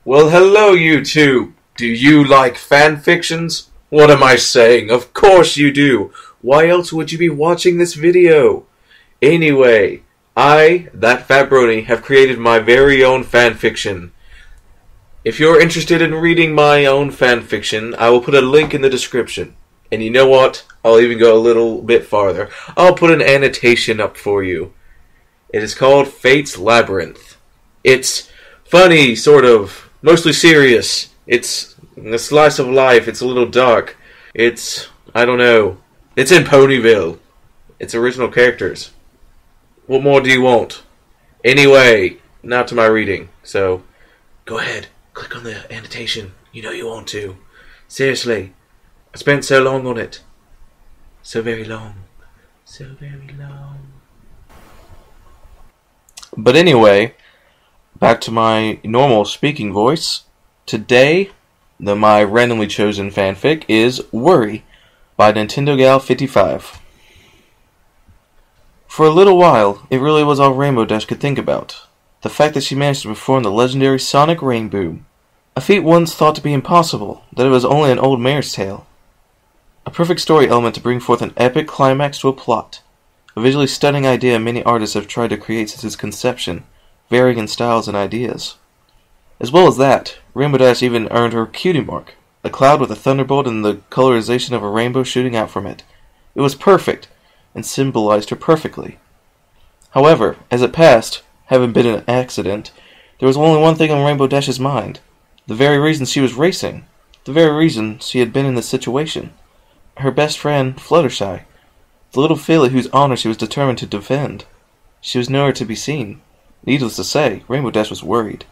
Well, hello, you two. Do you like fan fictions? What am I saying? Of course you do. Why else would you be watching this video? Anyway, I, ThatFatBrony, have created my very own fan fiction. If you're interested in reading my own fan fiction, I will put a link in the description. And you know what? I'll even go a little bit farther. I'll put an annotation up for you. It is called Fate's Labyrinth. It's funny, sort of. Mostly serious. It's a slice of life. It's a little dark. I don't know. It's in Ponyville. It's original characters. What more do you want? Anyway, now to my reading. So, go ahead. Click on the annotation. You know you want to. Seriously. I spent so long on it. So very long. So very long. But anyway, back to my normal speaking voice. Today, my randomly chosen fanfic is Worry by Nintendo Gal 55. For a little while, it really was all Rainbow Dash could think about. The fact that she managed to perform the legendary Sonic Rainboom. A feat once thought to be impossible, that it was only an old mare's tale. A perfect story element to bring forth an epic climax to a plot. A visually stunning idea many artists have tried to create since its conception, varying in styles and ideas. As well as that, Rainbow Dash even earned her cutie mark, a cloud with a thunderbolt and the colorization of a rainbow shooting out from it. It was perfect, and symbolized her perfectly. However, as it passed, having been an accident, there was only one thing on Rainbow Dash's mind. The very reason she was racing. The very reason she had been in this situation. Her best friend, Fluttershy. The little filly whose honor she was determined to defend. She was nowhere to be seen. Needless to say, Rainbow Dash was worried.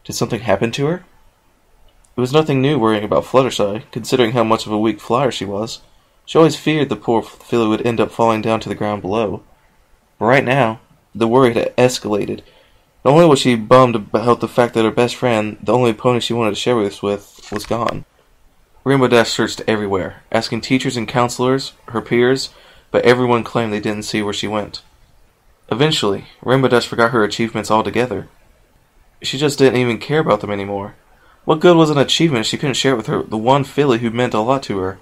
Did something happen to her? It was nothing new worrying about Fluttershy, considering how much of a weak flyer she was. She always feared the poor filly would end up falling down to the ground below. But right now, the worry had escalated. Not only was she bummed about the fact that her best friend, the only pony she wanted to share this with, was gone. Rainbow Dash searched everywhere, asking teachers and counselors, her peers, but everyone claimed they didn't see where she went. Eventually, Rainbow Dash forgot her achievements altogether. She just didn't even care about them anymore. What good was an achievement if she couldn't share it with the one filly who meant a lot to her?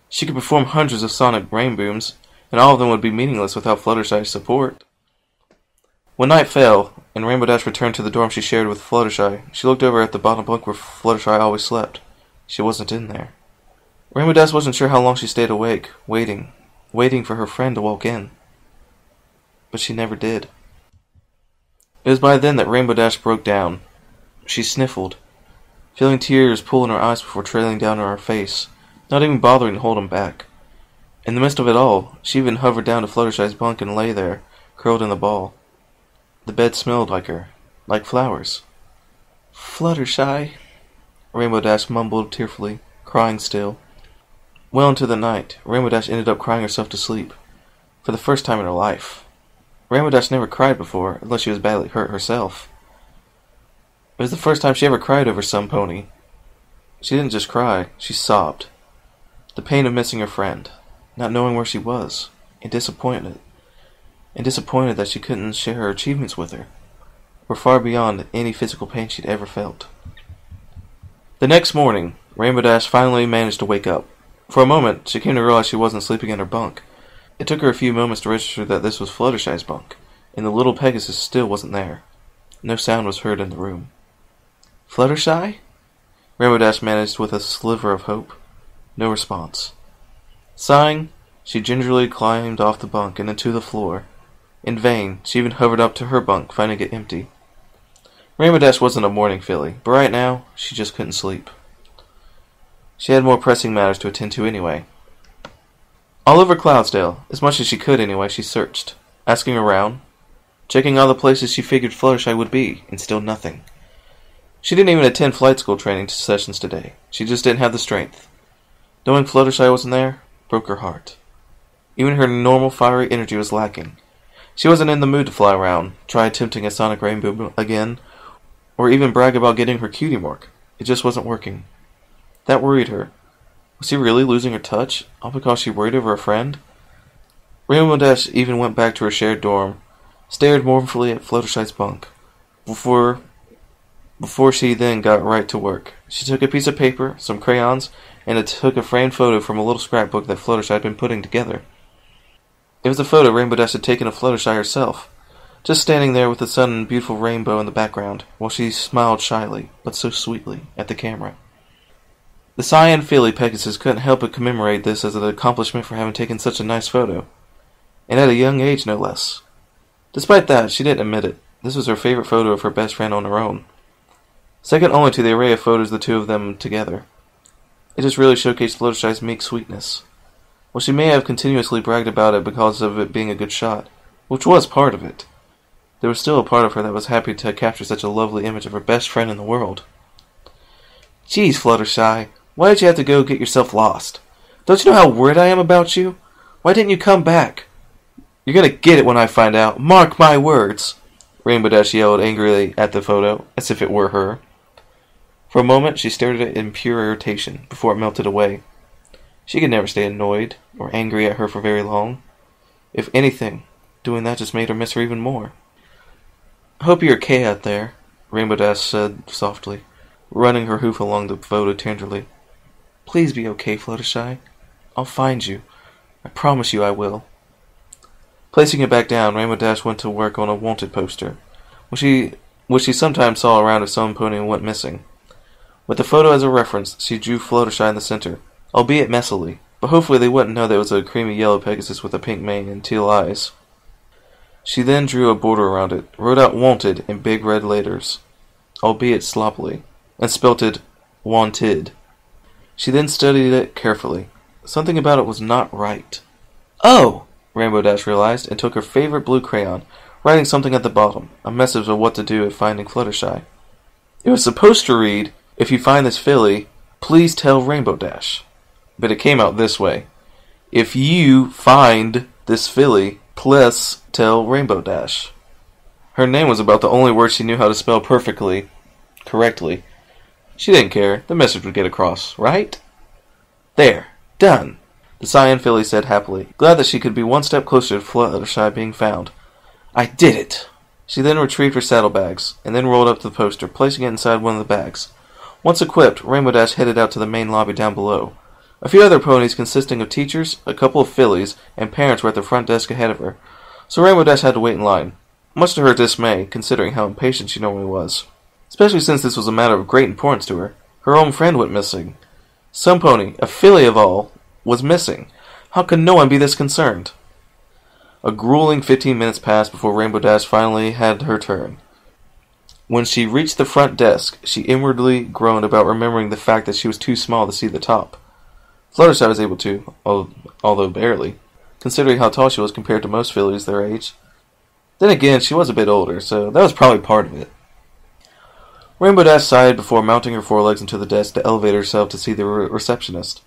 She could perform hundreds of Sonic Rainbooms, and all of them would be meaningless without Fluttershy's support. When night fell, and Rainbow Dash returned to the dorm she shared with Fluttershy, she looked over at the bottom bunk where Fluttershy always slept. She wasn't in there. Rainbow Dash wasn't sure how long she stayed awake, waiting for her friend to walk in. But she never did. It was by then that Rainbow Dash broke down. She sniffled, feeling tears pool in her eyes before trailing down on her face, not even bothering to hold them back. In the midst of it all, she even hovered down to Fluttershy's bunk and lay there, curled in the ball. The bed smelled like her, like flowers. Fluttershy, Rainbow Dash mumbled tearfully, crying still. Well into the night, Rainbow Dash ended up crying herself to sleep, for the first time in her life. Rainbow Dash never cried before, unless she was badly hurt herself. It was the first time she ever cried over some pony. She didn't just cry, she sobbed. The pain of missing her friend, not knowing where she was, and disappointed that she couldn't share her achievements with her, were far beyond any physical pain she'd ever felt. The next morning, Rainbow Dash finally managed to wake up. For a moment, she came to realize she wasn't sleeping in her bunk. It took her a few moments to register that this was Fluttershy's bunk, and the little Pegasus still wasn't there. No sound was heard in the room. Fluttershy? Rainbow Dash managed with a sliver of hope. No response. Sighing, she gingerly climbed off the bunk and into the floor. In vain, she even hovered up to her bunk, finding it empty. Rainbow Dash wasn't a morning filly, but right now, she just couldn't sleep. She had more pressing matters to attend to anyway. All over Cloudsdale, as much as she could anyway, she searched, asking around, checking all the places she figured Fluttershy would be, and still nothing. She didn't even attend flight school training sessions today. She just didn't have the strength. Knowing Fluttershy wasn't there broke her heart. Even her normal fiery energy was lacking. She wasn't in the mood to fly around, try attempting a Sonic Rainboom again, or even brag about getting her cutie mark. It just wasn't working. That worried her. Was she really losing her touch, all because she worried over a friend? Rainbow Dash even went back to her shared dorm, stared mournfully at Fluttershy's bunk, before before she then got right to work. She took a piece of paper, some crayons, and took a framed photo from a little scrapbook that Fluttershy had been putting together. It was a photo Rainbow Dash had taken of Fluttershy herself, just standing there with the sun and beautiful rainbow in the background, while she smiled shyly, but so sweetly, at the camera. The Cyan Filly Pegasus couldn't help but commemorate this as an accomplishment for having taken such a nice photo, and at a young age no less. Despite that, she didn't admit it. This was her favorite photo of her best friend on her own, second only to the array of photos of the two of them together. It just really showcased Fluttershy's meek sweetness. While she may have continuously bragged about it because of it being a good shot, which was part of it, there was still a part of her that was happy to capture such a lovely image of her best friend in the world. Geez, Fluttershy, why did you have to go get yourself lost? Don't you know how worried I am about you? Why didn't you come back? You're gonna get it when I find out. Mark my words! Rainbow Dash yelled angrily at the photo, as if it were her. For a moment, she stared at it in pure irritation, before it melted away. She could never stay annoyed or angry at her for very long. If anything, doing that just made her miss her even more. I hope you're okay out there, Rainbow Dash said softly, running her hoof along the photo tenderly. Please be okay, Fluttershy. I'll find you. I promise you I will. Placing it back down, Rainbow Dash went to work on a wanted poster, which she sometimes saw around if some pony went missing. With the photo as a reference, she drew Fluttershy in the center, albeit messily, but hopefully they wouldn't know that it was a creamy yellow Pegasus with a pink mane and teal eyes. She then drew a border around it, wrote out "Wanted" in big red letters, albeit sloppily, and spelt it "Wanted." She then studied it carefully. Something about it was not right. Oh! Rainbow Dash realized, and took her favorite blue crayon, writing something at the bottom, a message of what to do if finding Fluttershy. It was supposed to read, "If you find this filly, please tell Rainbow Dash." But it came out this way. "If you find this filly, please tell Rainbow Dash." Her name was about the only word she knew how to spell correctly. She didn't care. The message would get across, right? There. Done. The Cyan Filly said happily, glad that she could be one step closer to Fluttershy being found. I did it! She then retrieved her saddlebags, and then rolled up the poster, placing it inside one of the bags. Once equipped, Rainbow Dash headed out to the main lobby down below. A few other ponies consisting of teachers, a couple of fillies, and parents were at the front desk ahead of her, so Rainbow Dash had to wait in line, much to her dismay, considering how impatient she normally was. Especially since this was a matter of great importance to her. Her own friend went missing. Some pony, a filly of all, was missing. How could no one be this concerned? A grueling 15 minutes passed before Rainbow Dash finally had her turn. When she reached the front desk, she inwardly groaned about remembering the fact that she was too small to see the top. Fluttershy was able to, although barely, considering how tall she was compared to most fillies their age. Then again, she was a bit older, so that was probably part of it. Rainbow Dash sighed before mounting her forelegs into the desk to elevate herself to see the receptionist.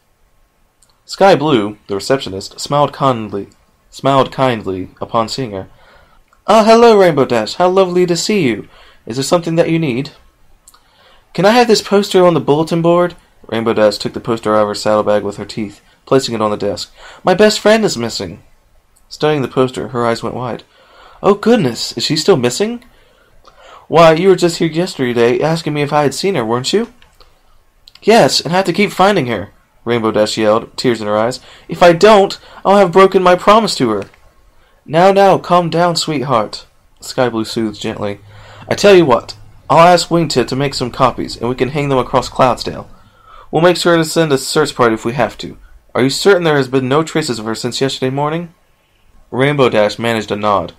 Sky Blue, the receptionist, smiled kindly upon seeing her. Ah, hello, Rainbow Dash. How lovely to see you. Is there something that you need? Can I have this poster on the bulletin board? Rainbow Dash took the poster out of her saddlebag with her teeth, placing it on the desk. My best friend is missing. Studying the poster, her eyes went wide. Oh, goodness. Is she still missing? Why, you were just here yesterday asking me if I had seen her, weren't you? Yes, and I have to keep finding her, Rainbow Dash yelled, tears in her eyes. If I don't, I'll have broken my promise to her. Now, calm down, sweetheart, Sky Blue soothed gently. I tell you what, I'll ask Wingtip to make some copies, and we can hang them across Cloudsdale. We'll make sure to send a search party if we have to. Are you certain there has been no traces of her since yesterday morning? Rainbow Dash managed a nod,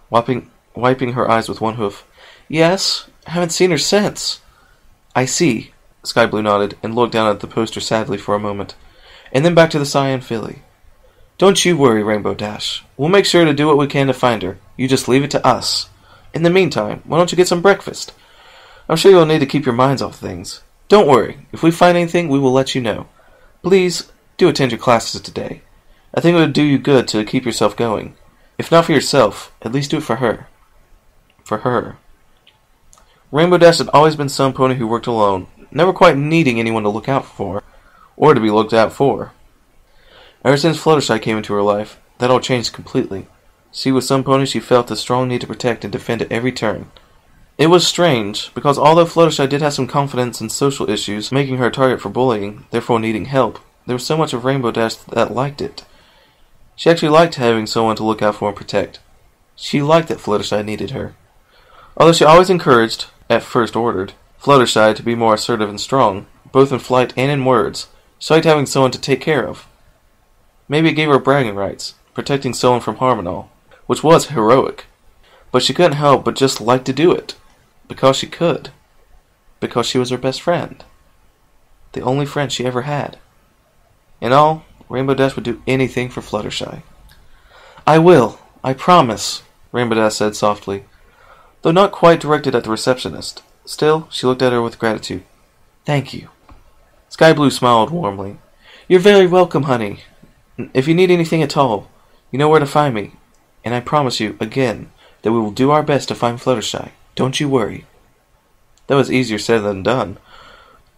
wiping her eyes with one hoof. Yes, I haven't seen her since. I see, Sky Blue nodded, and looked down at the poster sadly for a moment, and then back to the Cyan Filly. Don't you worry, Rainbow Dash. We'll make sure to do what we can to find her. You just leave it to us. In the meantime, why don't you get some breakfast? I'm sure you'll need to keep your minds off things. Don't worry. If we find anything, we will let you know. Please, do attend your classes today. I think it would do you good to keep yourself going. If not for yourself, at least do it for her. For her. Rainbow Dash had always been some pony who worked alone, never quite needing anyone to look out for, or to be looked out for. Ever since Fluttershy came into her life, that all changed completely. See, with some ponies she felt a strong need to protect and defend at every turn. It was strange, because although Fluttershy did have some confidence and social issues, making her a target for bullying, therefore needing help, there was so much of Rainbow Dash that liked it. She actually liked having someone to look out for and protect. She liked that Fluttershy needed her. Although she always encouraged, at first ordered, Fluttershy to be more assertive and strong, both in flight and in words, she liked having someone to take care of. Maybe it gave her bragging rights, protecting someone from harm and all, which was heroic. But she couldn't help but just like to do it. Because she could. Because she was her best friend. The only friend she ever had. In all, Rainbow Dash would do anything for Fluttershy. "I will, I promise," Rainbow Dash said softly, though not quite directed at the receptionist. Still, she looked at her with gratitude. "Thank you." Sky Blue smiled warmly. "You're very welcome, honey. If you need anything at all, you know where to find me. And I promise you, again, that we will do our best to find Fluttershy. Don't you worry." That was easier said than done.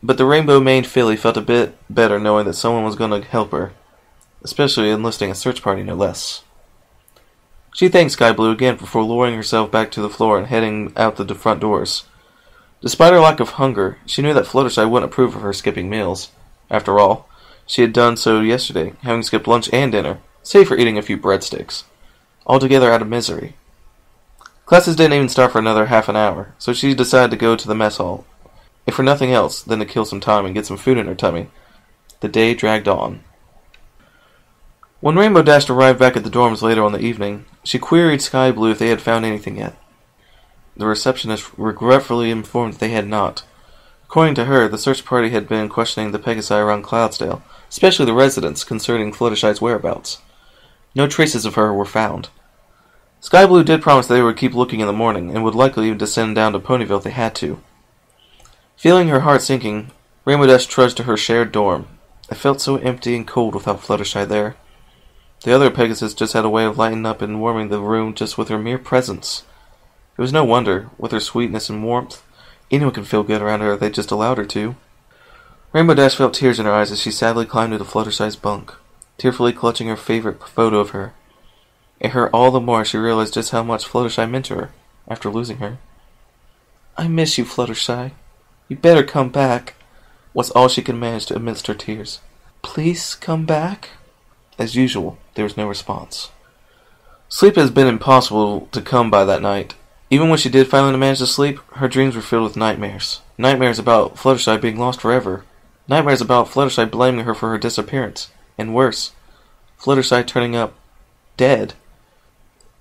But the rainbow-maned filly felt a bit better knowing that someone was going to help her, especially enlisting a search party, no less. She thanked Sky Blue again before lowering herself back to the floor and heading out the front doors. Despite her lack of hunger, she knew that Fluttershy wouldn't approve of her skipping meals. After all, she had done so yesterday, having skipped lunch and dinner, save for eating a few breadsticks, altogether out of misery. Classes didn't even start for another half an hour, so she decided to go to the mess hall, if for nothing else than to kill some time and get some food in her tummy. The day dragged on. When Rainbow Dash arrived back at the dorms later on the evening, she queried Sky Blue if they had found anything yet. The receptionist regretfully informed that they had not. According to her, the search party had been questioning the Pegasi around Cloudsdale, especially the residents, concerning Fluttershy's whereabouts. No traces of her were found. Sky Blue did promise they would keep looking in the morning, and would likely even descend down to Ponyville if they had to. Feeling her heart sinking, Rainbow Dash trudged to her shared dorm. It felt so empty and cold without Fluttershy there. The other Pegasus just had a way of lighting up and warming the room just with her mere presence. It was no wonder, with her sweetness and warmth, anyone could feel good around her if they just allowed her to. Rainbow Dash felt tears in her eyes as she sadly climbed into Fluttershy's bunk, tearfully clutching her favorite photo of her. It hurt all the more as she realized just how much Fluttershy meant to her, after losing her. "I miss you, Fluttershy. You better come back," was all she could manage to amidst her tears. "Please come back?" As usual, there was no response. Sleep has been impossible to come by that night. Even when she did finally manage to sleep, her dreams were filled with nightmares. Nightmares about Fluttershy being lost forever. Nightmares about Fluttershy blaming her for her disappearance. And worse, Fluttershy turning up dead.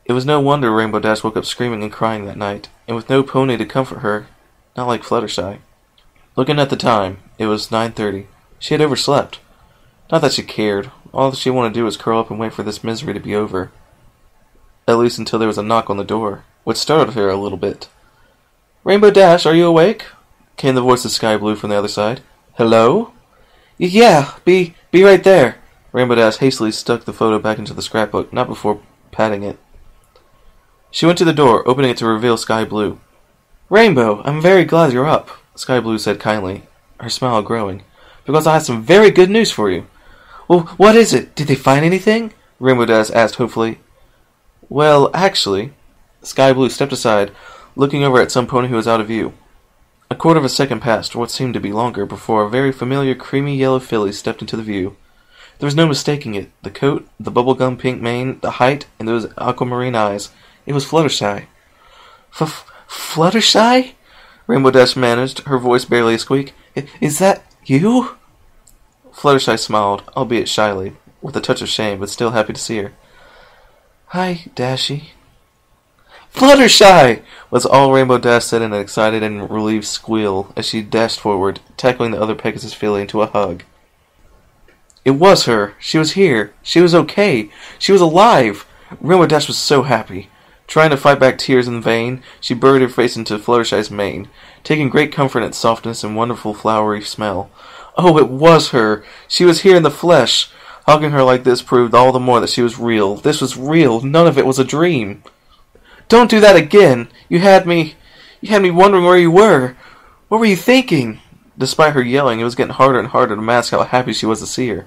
It was no wonder Rainbow Dash woke up screaming and crying that night, and with no pony to comfort her, not like Fluttershy. Looking at the time, it was 9:30. She had overslept. Not that she cared. All that she wanted to do was curl up and wait for this misery to be over. At least until there was a knock on the door, which startled her a little bit. "Rainbow Dash, are you awake?" came the voice of Sky Blue from the other side. "Hello?" "Yeah, be right there." Rainbow Dash hastily stuck the photo back into the scrapbook, not before patting it. She went to the door, opening it to reveal Sky Blue. "Rainbow, I'm very glad you're up," Sky Blue said kindly, her smile growing, "because I have some very good news for you." "Well, what is it? Did they find anything?" Rainbow Dash asked hopefully. "Well, actually," Sky Blue stepped aside, looking over at some pony who was out of view. A quarter of a second passed, or what seemed to be longer, before a very familiar creamy yellow filly stepped into the view. There was no mistaking it. The coat, the bubblegum pink mane, the height, and those aquamarine eyes. It was Fluttershy. "Fluttershy?" Rainbow Dash managed, her voice barely a squeak. "Is that you?" Fluttershy smiled, albeit shyly, with a touch of shame, but still happy to see her. "Hi, Dashy." "Fluttershy!" was all Rainbow Dash said in an excited and relieved squeal as she dashed forward, tackling the other Pegasus filly into a hug. It was her! She was here! She was okay! She was alive! Rainbow Dash was so happy. Trying to fight back tears in vain, she buried her face into Fluttershy's mane, taking great comfort in its softness and wonderful flowery smell. Oh, it was her! She was here in the flesh! Hugging her like this proved all the more that she was real. This was real. None of it was a dream. "Don't do that again! You had me wondering where you were. What were you thinking?" Despite her yelling, it was getting harder and harder to mask how happy she was to see her.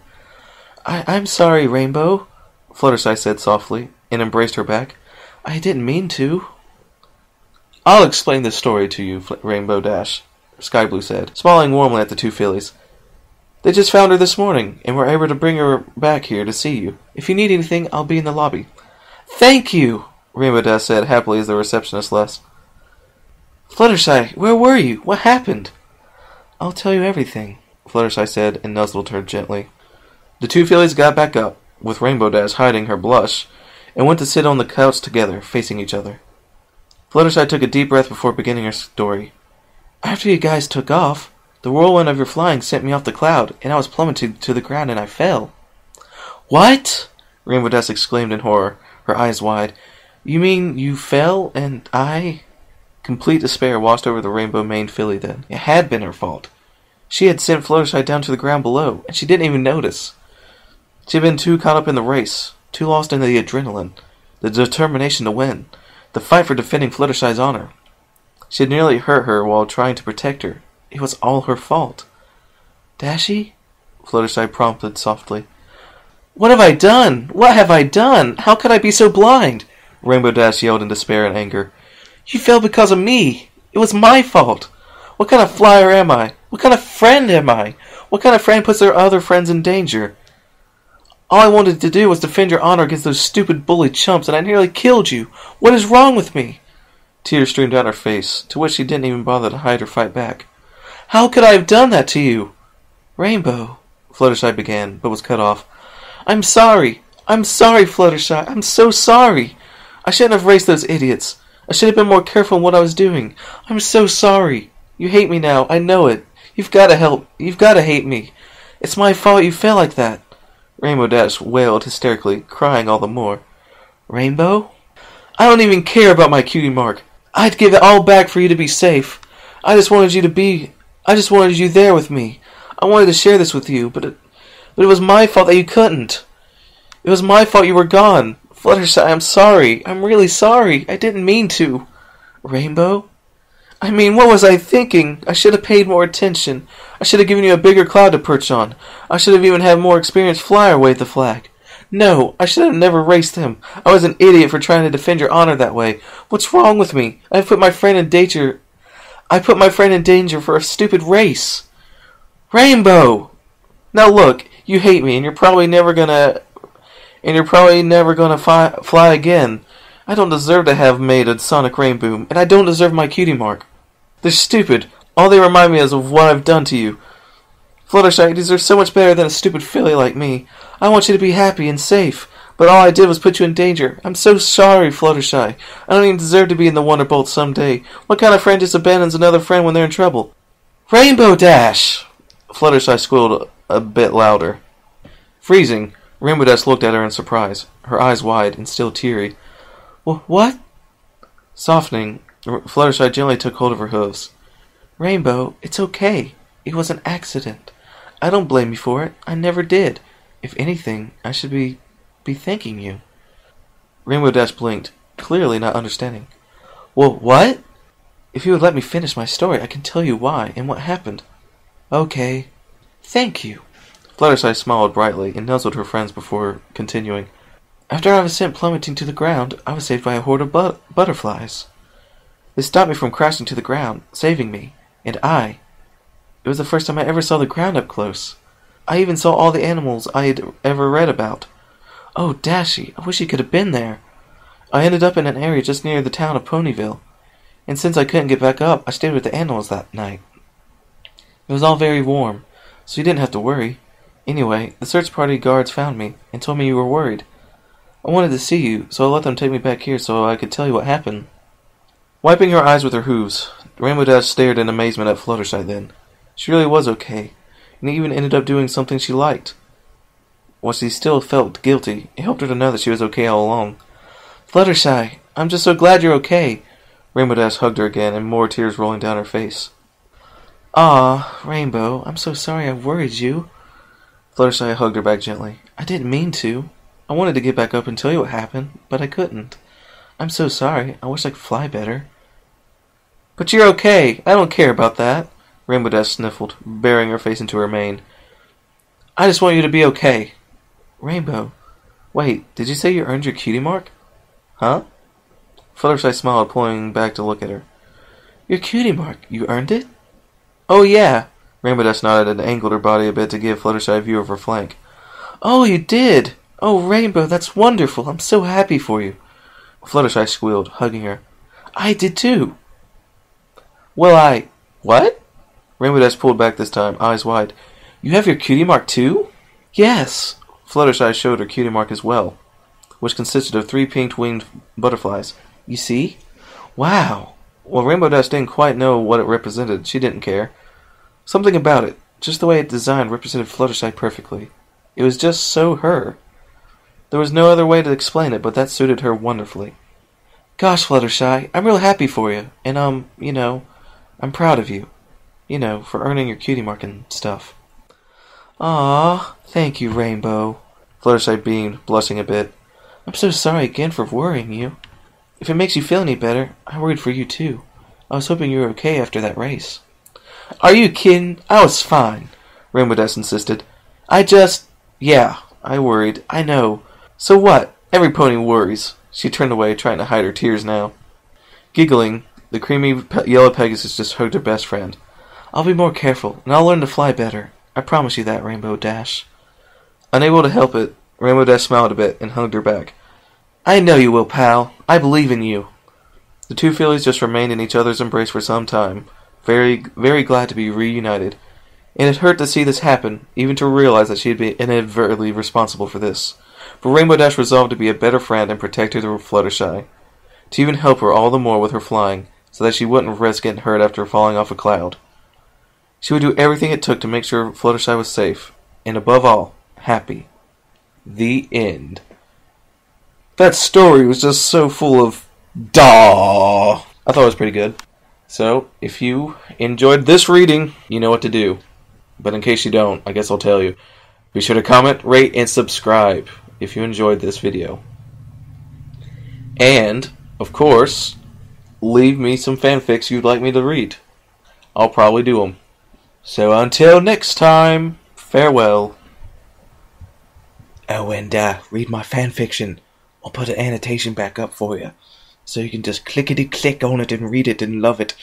I'm sorry, Rainbow," Fluttershy said softly, and embraced her back. "I didn't mean to." I'll explain this story to you, Rainbow Dash, Sky Blue said, smiling warmly at the two fillies. They just found her this morning, and were able to bring her back here to see you. If you need anything, I'll be in the lobby. Thank you, Rainbow Dash said happily as the receptionist left. Fluttershy, where were you? What happened? I'll tell you everything, Fluttershy said and nuzzled her gently. The two fillies got back up, with Rainbow Dash hiding her blush, and went to sit on the couch together, facing each other. Fluttershy took a deep breath before beginning her story. After you guys took off, the whirlwind of your flying sent me off the cloud, and I was plummeted to the ground and I fell. What? Rainbow Dash exclaimed in horror, her eyes wide. You mean you fell and I... Complete despair washed over the rainbow-maned filly then. It had been her fault. She had sent Fluttershy down to the ground below, and she didn't even notice. She had been too caught up in the race, too lost in the adrenaline, the determination to win, the fight for defending Fluttershy's honor. She had nearly hurt her while trying to protect her. It was all her fault. Dashy? Fluttershy prompted softly. What have I done? What have I done? How could I be so blind? Rainbow Dash yelled in despair and anger. You fell because of me. It was my fault. What kind of flyer am I? What kind of friend am I? What kind of friend puts their other friends in danger? All I wanted to do was defend your honor against those stupid bully chumps, and I nearly killed you. What is wrong with me? Tears streamed down her face, to which she didn't even bother to hide or fight back. How could I have done that to you? Rainbow, Fluttershy began, but was cut off. I'm sorry. I'm sorry, Fluttershy. I'm so sorry. I shouldn't have raced those idiots. I should have been more careful in what I was doing. I'm so sorry. You hate me now. I know it. You've got to help. You've got to hate me. It's my fault you fell like that. Rainbow Dash wailed hysterically, crying all the more. Rainbow? I don't even care about my cutie mark. I'd give it all back for you to be safe. I just wanted you there with me. I wanted to share this with you, but it was my fault that you couldn't. It was my fault you were gone. Fluttershy, I'm sorry. I'm really sorry. I didn't mean to. Rainbow? I mean, what was I thinking? I should have paid more attention. I should have given you a bigger cloud to perch on. I should have even had more experienced flyer wave the flag. No, I should have never raced him. I was an idiot for trying to defend your honor that way. What's wrong with me? I put my friend in danger. I put my friend in danger for a stupid race. Rainbow! Now look, you hate me, and you're probably never gonna fly again. I don't deserve to have made a Sonic Rainboom, and I don't deserve my cutie mark. They're stupid. All they remind me is of what I've done to you. Fluttershy, you deserve so much better than a stupid filly like me. I want you to be happy and safe, but all I did was put you in danger. I'm so sorry, Fluttershy. I don't even deserve to be in the Wonderbolt someday. What kind of friend just abandons another friend when they're in trouble? Rainbow Dash! Fluttershy squealed a bit louder. Freezing, Rainbow Dash looked at her in surprise, her eyes wide and still teary. What? Softening, Fluttershy gently took hold of her hooves. Rainbow, it's okay. It was an accident. I don't blame you for it. I never did. If anything, I should be thanking you. Rainbow Dash blinked, clearly not understanding. Well, what? If you would let me finish my story, I can tell you why and what happened. Okay. Thank you. Fluttershy smiled brightly and nuzzled her friends before continuing. After I was sent plummeting to the ground, I was saved by a horde of butterflies. They stopped me from crashing to the ground, saving me, and it was the first time I ever saw the ground up close. I even saw all the animals I had ever read about. Oh, Dashy, I wish you could have been there. I ended up in an area just near the town of Ponyville, and since I couldn't get back up, I stayed with the animals that night. It was all very warm, so you didn't have to worry. Anyway, the search party guards found me and told me you were worried. I wanted to see you, so I let them take me back here so I could tell you what happened. Wiping her eyes with her hooves, Rainbow Dash stared in amazement at Fluttershy then. She really was okay, and even ended up doing something she liked. While she still felt guilty, it helped her to know that she was okay all along. Fluttershy, I'm just so glad you're okay. Rainbow Dash hugged her again, and more tears rolling down her face. Ah, Rainbow, I'm so sorry I worried you. Fluttershy hugged her back gently. I didn't mean to. I wanted to get back up and tell you what happened, but I couldn't. I'm so sorry. I wish I could fly better. But you're okay. I don't care about that. Rainbow Dash sniffled, burying her face into her mane. I just want you to be okay. Rainbow, wait, did you say you earned your cutie mark? Huh? Fluttershy smiled, pulling back to look at her. Your cutie mark. You earned it? Oh, yeah. Rainbow Dash nodded and angled her body a bit to give Fluttershy a view of her flank. Oh, you did! Oh, Rainbow, that's wonderful. I'm so happy for you. Fluttershy squealed, hugging her. I did too. Well, What? Rainbow Dash pulled back this time, eyes wide. You have your cutie mark too? Yes. Fluttershy showed her cutie mark as well, which consisted of 3 pink-winged butterflies. You see? Wow. Well, Rainbow Dash didn't quite know what it represented. She didn't care. Something about it, just the way it designed, represented Fluttershy perfectly. It was just so her. There was no other way to explain it, but that suited her wonderfully. Gosh, Fluttershy, I'm real happy for you, and I'm proud of you. For earning your cutie mark and stuff. Ah, thank you, Rainbow. Fluttershy beamed, blushing a bit. I'm so sorry again for worrying you. If it makes you feel any better, I worried for you too. I was hoping you were okay after that race. Are you kidding? I was fine, Rainbow Dash insisted. Yeah, I worried. I know. So what? Every pony worries. She turned away, trying to hide her tears now. Giggling, the creamy yellow Pegasus just hugged her best friend. I'll be more careful, and I'll learn to fly better. I promise you that, Rainbow Dash. Unable to help it, Rainbow Dash smiled a bit and hugged her back. I know you will, pal. I believe in you. The two fillies just remained in each other's embrace for some time, very, very glad to be reunited. And it hurt to see this happen, even to realize that she had been inadvertently responsible for this. But Rainbow Dash resolved to be a better friend and protector of Fluttershy, to even help her all the more with her flying, so that she wouldn't risk getting hurt after falling off a cloud. She would do everything it took to make sure Fluttershy was safe, and above all, happy. The end. That story was just so full of daw. I thought it was pretty good. So, if you enjoyed this reading, you know what to do. But in case you don't, I guess I'll tell you. Be sure to comment, rate, and subscribe if you enjoyed this video. And, of course, leave me some fanfics you'd like me to read. I'll probably do them. So until next time, farewell. Oh, and read my fanfiction. I'll put an annotation back up for you, so you can just clickety-click on it and read it and love it.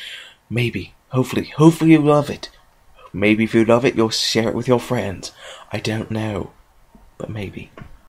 Maybe, hopefully you'll love it. Maybe if you love it, you'll share it with your friends. I don't know, but maybe.